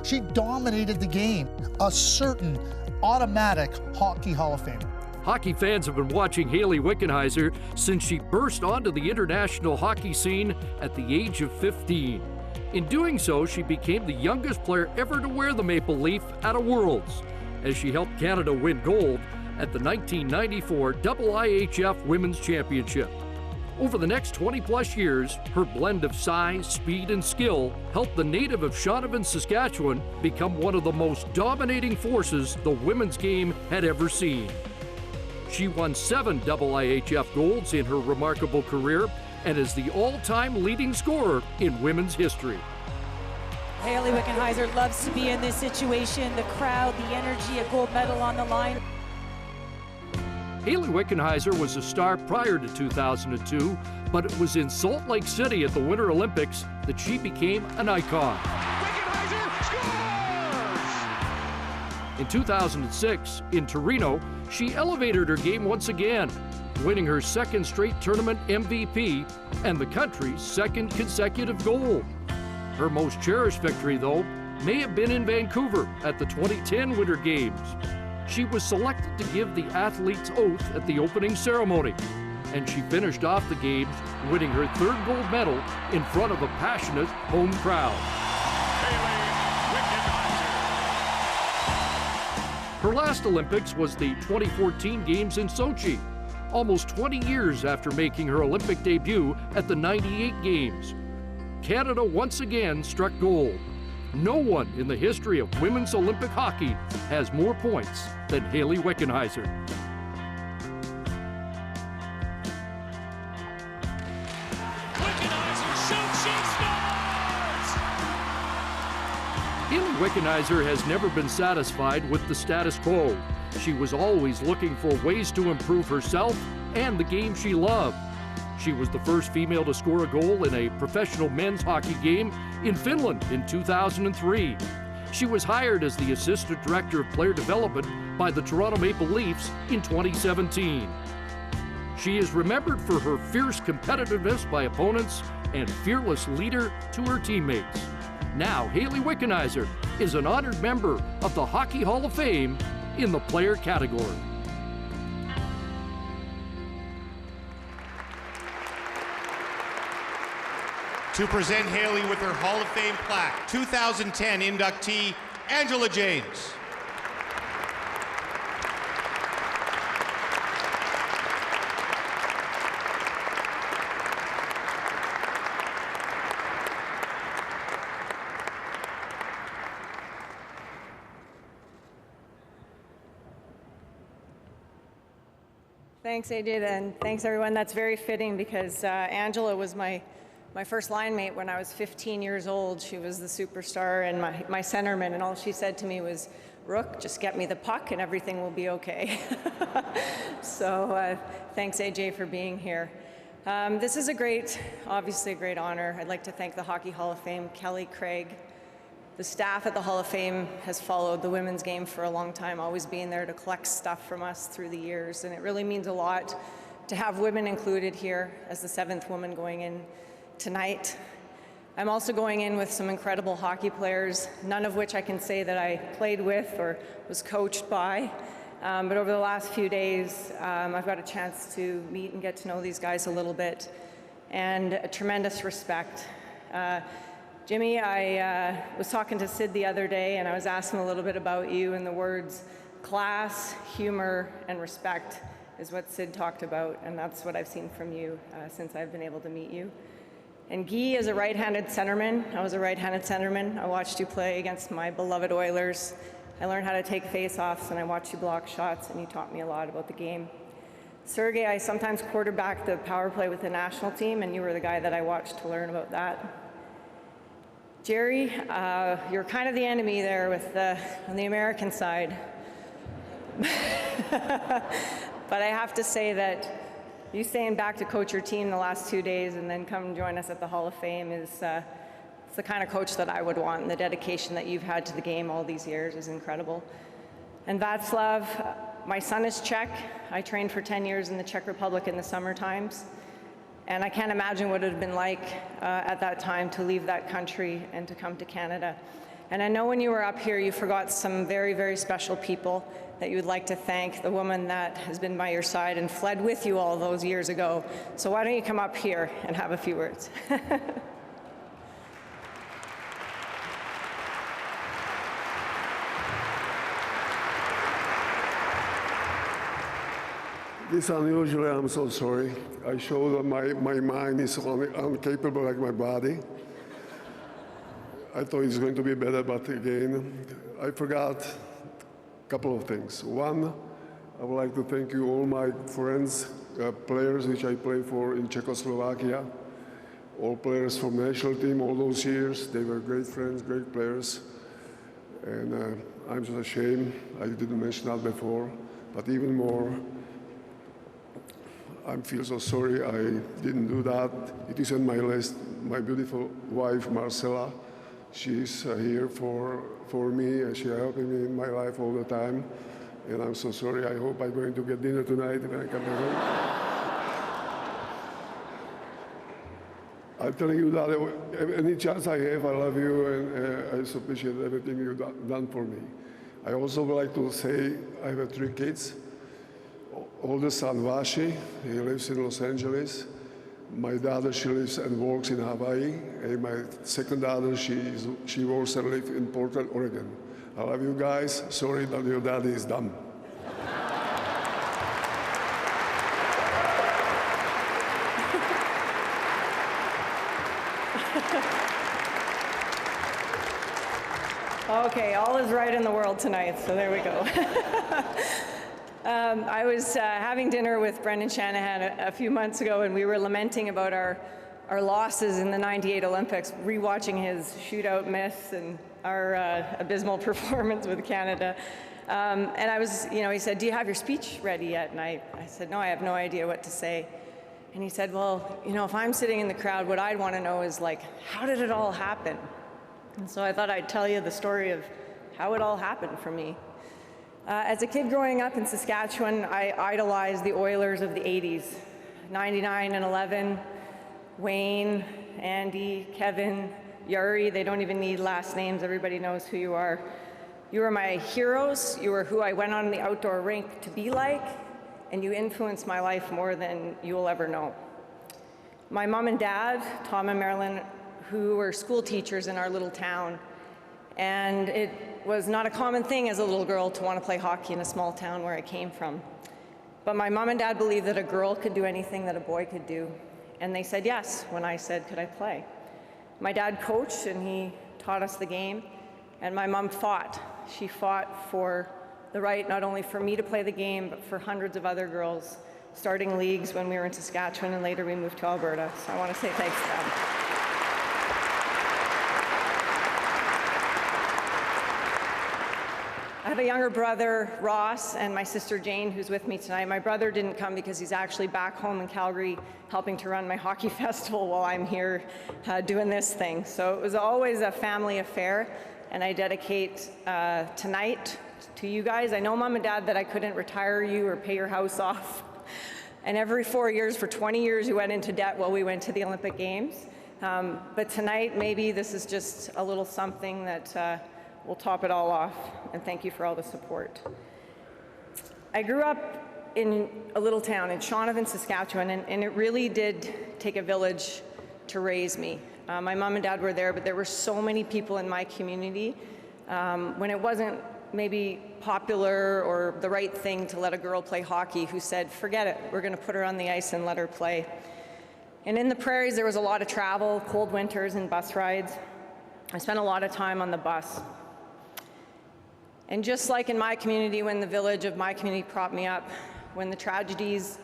She dominated the game. A certain automatic Hockey Hall of Famer. Hockey fans have been watching Hayley Wickenheiser since she burst onto the international hockey scene at the age of 15. In doing so, she became the youngest player ever to wear the maple leaf at a Worlds, as she helped Canada win gold at the 1994 IIHF Women's Championship. Over the next 20-plus years, her blend of size, speed, and skill helped the native of Shaunavon, Saskatchewan become one of the most dominating forces the women's game had ever seen. She won 7 IIHF golds in her remarkable career and is the all-time leading scorer in women's history. Hayley Wickenheiser loves to be in this situation. The crowd, the energy, a gold medal on the line. Hayley Wickenheiser was a star prior to 2002, but it was in Salt Lake City at the Winter Olympics that she became an icon. Wickenheiser scores! In 2006, in Torino, she elevated her game once again, winning her second straight tournament MVP and the country's second consecutive goal. Her most cherished victory, though, may have been in Vancouver at the 2010 Winter Games. She was selected to give the athlete's oath at the opening ceremony, and she finished off the games winning her 3rd gold medal in front of a passionate home crowd. Her last Olympics was the 2014 Games in Sochi, almost 20 years after making her Olympic debut at the 98 Games. Canada once again struck gold. No one in the history of women's Olympic hockey has more points than Hayley Wickenheiser. Wickenheiser shoots, she scores! Hayley Wickenheiser has never been satisfied with the status quo. She was always looking for ways to improve herself and the game she loved. She was the first female to score a goal in a professional men's hockey game in Finland in 2003. She was hired as the Assistant Director of Player Development by the Toronto Maple Leafs in 2017. She is remembered for her fierce competitiveness by opponents and fearless leader to her teammates. Now, Hayley Wickenheiser is an honored member of the Hockey Hall of Fame in the player category. To present Hayley with her Hall of Fame plaque, 2010 inductee, Angela James. Thanks, AJ, and thanks, everyone. That's very fitting because Angela was my first line mate when I was 15 years old. She was the superstar and my centerman, and all she said to me was, "Rook, just get me the puck and everything will be okay." So thanks, AJ, for being here. This is obviously a great honor. I'd like to thank the Hockey Hall of Fame, Kelly, Craig. The staff at the Hall of Fame has followed the women's game for a long time, always being there to collect stuff from us through the years, and it really means a lot to have women included here as the 7th woman going in tonight. I'm also going in with some incredible hockey players, none of which I can say that I played with or was coached by. But over the last few days, I've got a chance to meet and get to know these guys a little bit, and a tremendous respect. Jimmy, I was talking to Sid the other day, and I was asking a little bit about you, and the words class, humor, and respect is what Sid talked about, and that's what I've seen from you since I've been able to meet you. And Guy is a right-handed centerman. I was a right-handed centerman. I watched you play against my beloved Oilers. I learned how to take face-offs, and I watched you block shots, and you taught me a lot about the game. Sergey, I sometimes quarterbacked the power play with the national team, and you were the guy that I watched to learn about that. Jerry, you're kind of the enemy there with on the American side. But I have to say that you staying back to coach your team the last 2 days and then come join us at the Hall of Fame is it's the kind of coach that I would want, and the dedication that you've had to the game all these years is incredible. And Václav, my son is Czech. I trained for 10 years in the Czech Republic in the summer times. And I can't imagine what it would have been like at that time to leave that country and to come to Canada. And I know when you were up here, you forgot some very, very special people that you would like to thank, the woman that has been by your side and fled with you all those years ago. So why don't you come up here and have a few words? This unusually, I'm so sorry. I show that my mind is incapable like my body. I thought it's going to be better, but again, I forgot a couple of things. One, I would like to thank you, all my friends, players which I played for in Czechoslovakia, all players from the national team all those years. They were great friends, great players. And I'm just ashamed I didn't mention that before, but even more, I feel so sorry I didn't do that. It is on my list. My beautiful wife, Marcela, she's here for me, and she's helping me in my life all the time. And I'm so sorry. I hope I'm going to get dinner tonight when I come back home. I'm telling you that any chance I have, I love you, and I appreciate everything you've done for me. I also would like to say I have 3 kids. Oldest son, Vashi, he lives in Los Angeles. My daughter, she lives and works in Hawaii. And my second daughter, she works and lives in Portland, Oregon. I love you guys. Sorry that your daddy is dumb. Okay, all is right in the world tonight, so there we go. I was having dinner with Brendan Shanahan a few months ago, and we were lamenting about our losses in the '98 Olympics, rewatching his shootout myths and our abysmal performance with Canada. And I was, he said, "Do you have your speech ready yet?" And I said, "No, I have no idea what to say." And he said, "Well, if I'm sitting in the crowd, what I'd want to know is, like, how did it all happen?" And so I thought I'd tell you the story of how it all happened for me. As a kid growing up in Saskatchewan, I idolized the Oilers of the 80s, 99 and 11, Wayne, Andy, Kevin, Yuri. They don't even need last names. Everybody knows who you are. You were my heroes. You were who I went on the outdoor rink to be like, and you influenced my life more than you will ever know. My mom and dad, Tom and Marilyn, who were school teachers in our little town, and it was not a common thing as a little girl to want to play hockey in a small town where I came from. But my mom and dad believed that a girl could do anything that a boy could do, and they said yes when I said, could I play? My dad coached, and he taught us the game, and my mom fought. She fought for the right not only for me to play the game, but for hundreds of other girls, starting leagues when we were in Saskatchewan, and later we moved to Alberta. So I want to say thanks to them. I have a younger brother, Ross, and my sister Jane, who's with me tonight. My brother didn't come because he's actually back home in Calgary helping to run my hockey festival while I'm here doing this thing. So it was always a family affair, and I dedicate tonight to you guys. I know, Mom and Dad, that I couldn't retire you or pay your house off. And every 4 years, for 20 years, you went into debt while we went to the Olympic Games. But tonight, maybe this is just a little something that we'll top it all off, and thank you for all the support. I grew up in a little town in Shaunavon, Saskatchewan, and it really did take a village to raise me. My mom and dad were there, but there were so many people in my community when it wasn't maybe popular or the right thing to let a girl play hockey who said, forget it, we're going to put her on the ice and let her play. And in the prairies, there was a lot of travel, cold winters and bus rides. I spent a lot of time on the bus. And just like in my community, when the village of my community propped me up, when the tragedies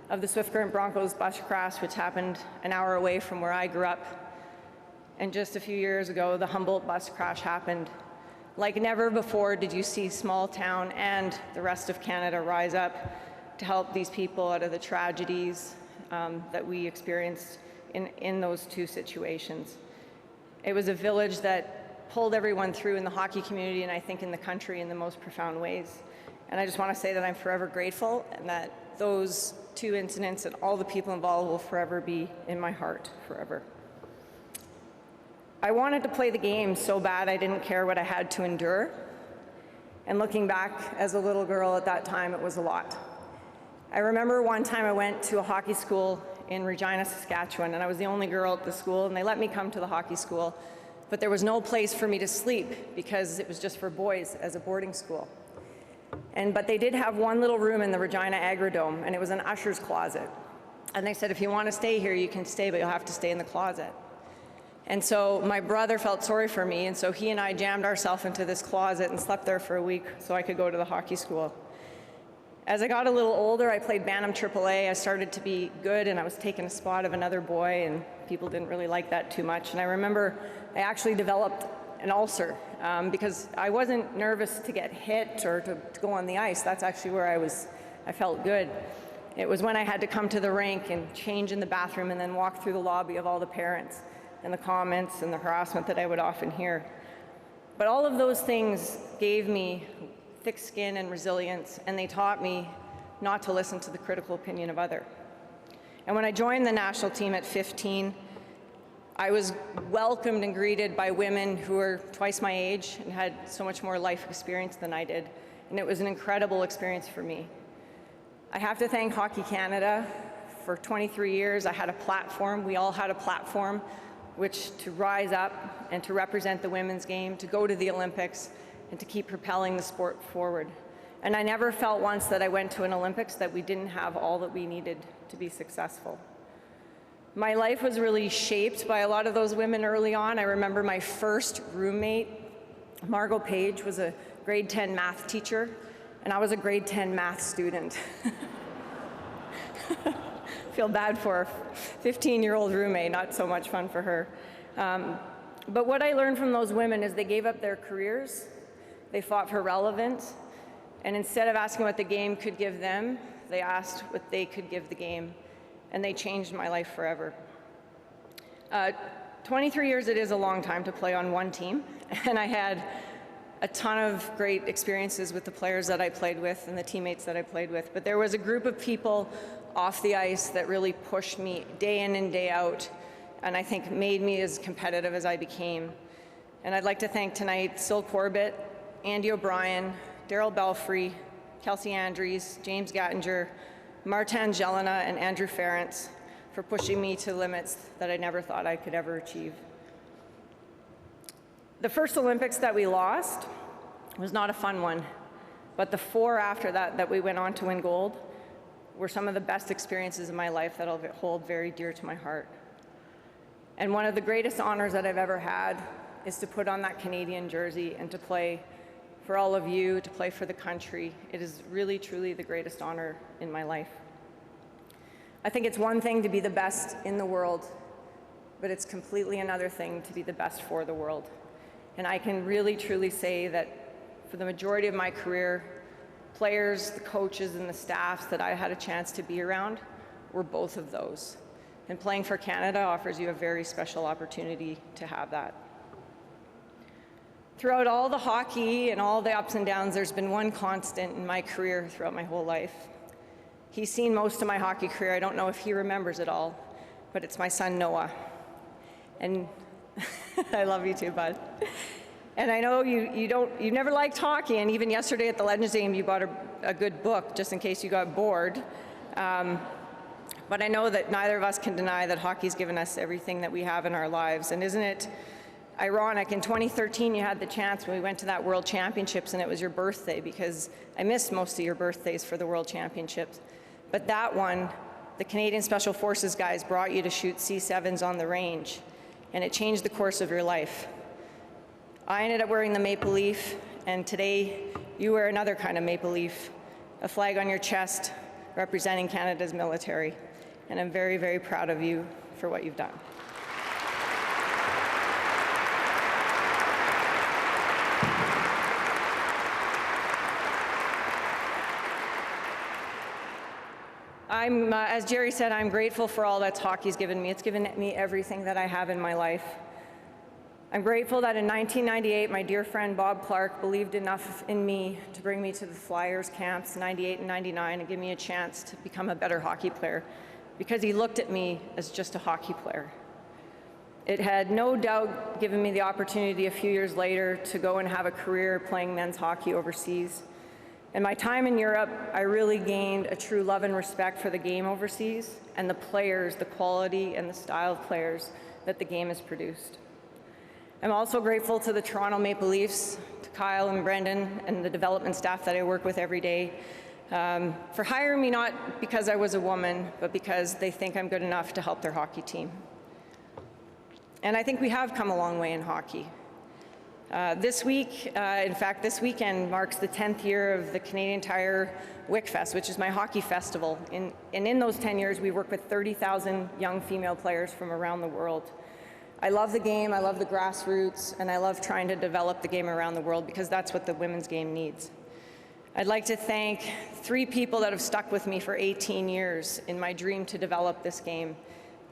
of the Swift Current Broncos bus crash, which happened an hour away from where I grew up, and just a few years ago, the Humboldt bus crash happened, like never before did you see small town and the rest of Canada rise up to help these people out of the tragedies that we experienced in those two situations. It was a village that pulled everyone through in the hockey community, and I think in the country, in the most profound ways. And I just want to say that I'm forever grateful, and that those two incidents and all the people involved will forever be in my heart, forever. I wanted to play the game so bad I didn't care what I had to endure. And looking back as a little girl at that time, it was a lot. I remember one time I went to a hockey school in Regina, Saskatchewan, and I was the only girl at the school, and they let me come to the hockey school, but there was no place for me to sleep because it was just for boys as a boarding school. But they did have one little room in the Regina Agrodome, and it was an usher's closet. And they said, if you want to stay here, you can stay, but you'll have to stay in the closet. And so my brother felt sorry for me, and so he and I jammed ourselves into this closet and slept there for a week so I could go to the hockey school. As I got a little older, I played Bantam AAA. I started to be good, and I was taking a spot of another boy, and people didn't really like that too much. And I remember I actually developed an ulcer because I wasn't nervous to get hit or to go on the ice. That's actually where I felt good. It was when I had to come to the rink and change in the bathroom and then walk through the lobby of all the parents and the comments and the harassment that I would often hear. But all of those things gave me thick skin and resilience, and they taught me not to listen to the critical opinion of others. And when I joined the national team at 15, I was welcomed and greeted by women who were twice my age and had so much more life experience than I did. And it was an incredible experience for me. I have to thank Hockey Canada. For 23 years, I had a platform. We all had a platform which to rise up and to represent the women's game, to go to the Olympics, and to keep propelling the sport forward. And I never felt once that I went to an Olympics that we didn't have all that we needed to be successful. My life was really shaped by a lot of those women early on. I remember my first roommate, Margot Page, was a grade 10 math teacher, and I was a grade 10 math student. Feel bad for a 15-year-old roommate, not so much fun for her. But what I learned from those women is they gave up their careers, they fought for relevance, and instead of asking what the game could give them, they asked what they could give the game, and they changed my life forever. 23 years, it is a long time to play on one team, and I had a ton of great experiences with the players that I played with and the teammates that I played with, but there was a group of people off the ice that really pushed me day in and day out, and I think made me as competitive as I became. And I'd like to thank tonight Syl Corbett, Andy O'Brien, Daryl Belfry, Kelsey Andrews, James Gattinger, Martin Jelena, and Andrew Ferentz for pushing me to limits that I never thought I could ever achieve. The first Olympics that we lost was not a fun one, but the 4 after that we went on to win gold were some of the best experiences of my life that I'll hold very dear to my heart. And one of the greatest honors that I've ever had is to put on that Canadian jersey and to play for all of you, to play for the country. It is really, truly the greatest honor in my life. I think it's one thing to be the best in the world, but it's completely another thing to be the best for the world. And I can really, truly say that for the majority of my career, players, the coaches, and the staffs that I had a chance to be around were both of those. And playing for Canada offers you a very special opportunity to have that. Throughout all the hockey and all the ups and downs, there's been one constant in my career throughout my whole life. He's seen most of my hockey career. I don't know if he remembers it all, but it's my son, Noah. And I love you too, bud. And I know you never liked hockey, and even yesterday at the Legends game, you bought a good book just in case you got bored. But I know that neither of us can deny that hockey's given us everything that we have in our lives. And isn't it ironic, in 2013 you had the chance when we went to that World Championships and it was your birthday, because I missed most of your birthdays for the World Championships. But that one, the Canadian Special Forces guys brought you to shoot C7s on the range, and it changed the course of your life. I ended up wearing the maple leaf, and today you wear another kind of maple leaf, a flag on your chest representing Canada's military. And I'm very, very proud of you for what you've done. As Jerry said, I'm grateful for all that hockey's given me. It's given me everything that I have in my life. I'm grateful that in 1998, my dear friend Bob Clark believed enough in me to bring me to the Flyers camps 98 and 99 and give me a chance to become a better hockey player, because he looked at me as just a hockey player. It had no doubt given me the opportunity a few years later to go and have a career playing men's hockey overseas. In my time in Europe, I really gained a true love and respect for the game overseas and the players, the quality and the style of players that the game has produced. I'm also grateful to the Toronto Maple Leafs, to Kyle and Brendan and the development staff that I work with every day for hiring me not because I was a woman, but because they think I'm good enough to help their hockey team. And I think we have come a long way in hockey. This week, in fact, this weekend marks the 10th year of the Canadian Tire WicFest, which is my hockey festival. And in those 10 years, we worked with 30,000 young female players from around the world. I love the game, I love the grassroots, and I love trying to develop the game around the world because that's what the women's game needs. I'd like to thank 3 people that have stuck with me for 18 years in my dream to develop this game.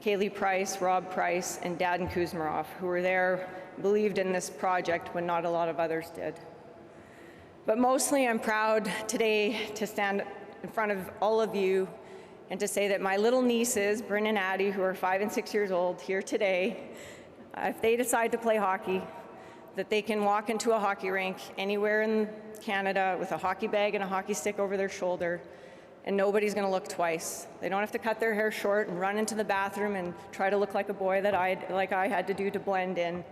Kaylee Price, Rob Price, and Daden Kuzmarov, who were there, believed in this project when not a lot of others did. But mostly I'm proud today to stand in front of all of you and to say that my little nieces, Bryn and Addie, who are 5 and 6 years old, here today, if they decide to play hockey, that they can walk into a hockey rink anywhere in Canada with a hockey bag and a hockey stick over their shoulder, and nobody's going to look twice. They don't have to cut their hair short and run into the bathroom and try to look like a boy like I had to do to blend in.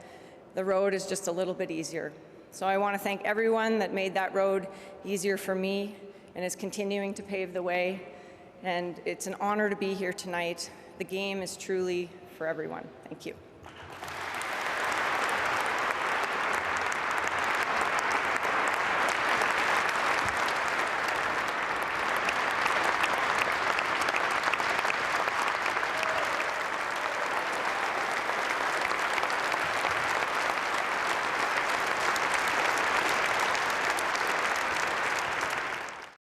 The road is just a little bit easier. So I want to thank everyone that made that road easier for me and is continuing to pave the way. And it's an honor to be here tonight. The game is truly for everyone. Thank you.